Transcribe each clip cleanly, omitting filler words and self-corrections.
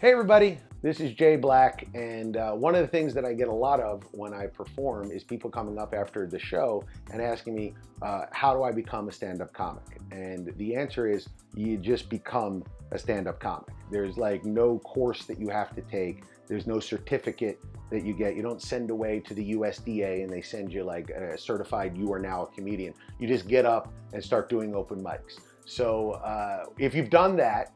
Hey everybody, this is Jay Black, and one of the things that I get a lot of when I perform is people coming up after the show and asking me, how do I become a stand-up comic? And the answer is, you just become a stand-up comic. There's like no course that you have to take. There's no certificate that you get. You don't send away to the USDA and they send you like a certified you are now a comedian. You just get up and start doing open mics. So if you've done that,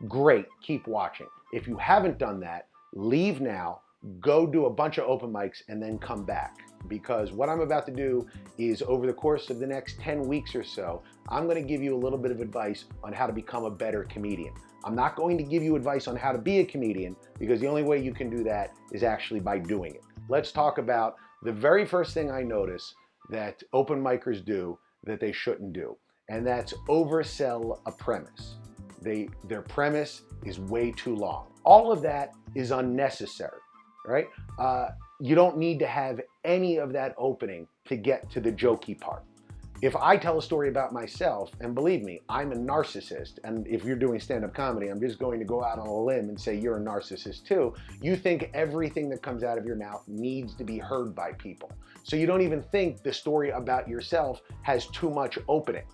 great, keep watching. If you haven't done that, leave now, go do a bunch of open mics and then come back. Because what I'm about to do is, over the course of the next 10 weeks or so, I'm gonna give you a little bit of advice on how to become a better comedian. I'm not going to give you advice on how to be a comedian, because the only way you can do that is actually by doing it. Let's talk about the very first thing I notice that open micers do that they shouldn't do, and that's oversell a premise. Their premise is way too long. All of that is unnecessary, right? You don't need to have any of that opening to get to the jokey part. If I tell a story about myself, and believe me, I'm a narcissist, and if you're doing stand-up comedy, I'm just going to go out on a limb and say you're a narcissist too, you think everything that comes out of your mouth needs to be heard by people. So you don't even think the story about yourself has too much opening.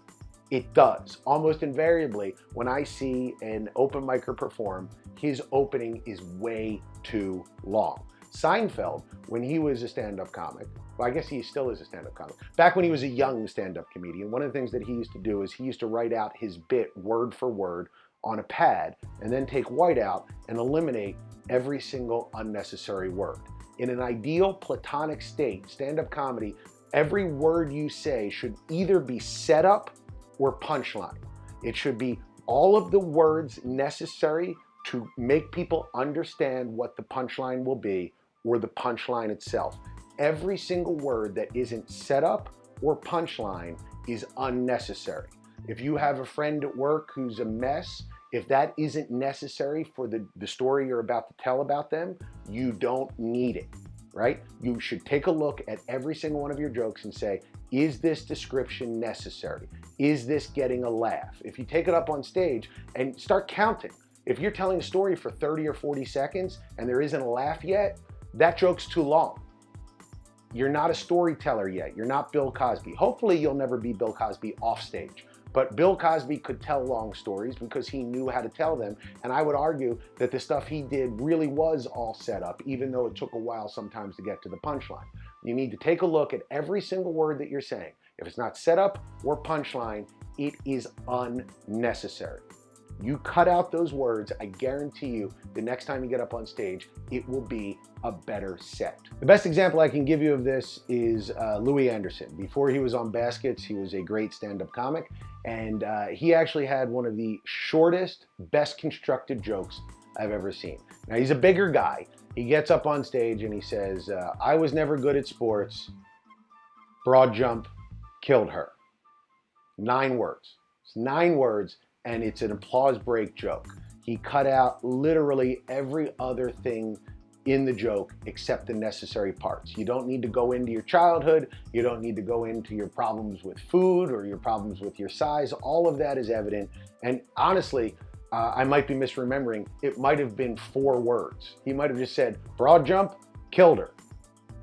It does. Almost invariably, when I see an open micer perform, his opening is way too long. Seinfeld, when he was a stand-up comic, well, I guess he still is a stand-up comic. Back when he was a young stand-up comedian, one of the things that he used to do is he used to write out his bit word for word on a pad and then take whiteout and eliminate every single unnecessary word. In an ideal platonic state, stand-up comedy, every word you say should either be set up or punchline. It should be all of the words necessary to make people understand what the punchline will be, or the punchline itself. Every single word that isn't set up or punchline is unnecessary. If you have a friend at work who's a mess, if that isn't necessary for the story you're about to tell about them, you don't need it, right? You should take a look at every single one of your jokes and say, is this description necessary? Is this getting a laugh? If you take it up on stage and start counting, if you're telling a story for 30 or 40 seconds and there isn't a laugh yet, that joke's too long. You're not a storyteller yet. You're not Bill Cosby. Hopefully you'll never be Bill Cosby off stage. But Bill Cosby could tell long stories because he knew how to tell them. And I would argue that the stuff he did really was all set up, even though it took a while sometimes to get to the punchline. You need to take a look at every single word that you're saying. If it's not set up or punchline, it is unnecessary. You cut out those words, I guarantee you, the next time you get up on stage, it will be a better set. The best example I can give you of this is Louis Anderson. Before he was on Baskets, he was a great stand-up comic, and he actually had one of the shortest, best constructed jokes I've ever seen. Now, he's a bigger guy. He gets up on stage and he says, I was never good at sports. Broad jump killed her. 9 words. It's 9 words. And it's an applause break joke. He cut out literally every other thing in the joke except the necessary parts. You don't need to go into your childhood. You don't need to go into your problems with food or your problems with your size. All of that is evident. And honestly, I might be misremembering. It might have been 4 words. He might have just said, broad jump, killed her.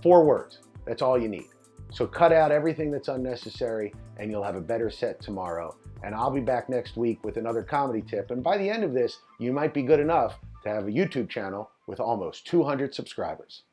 4 words. That's all you need. So cut out everything that's unnecessary and you'll have a better set tomorrow. And I'll be back next week with another comedy tip. And by the end of this, you might be good enough to have a YouTube channel with almost 200 subscribers.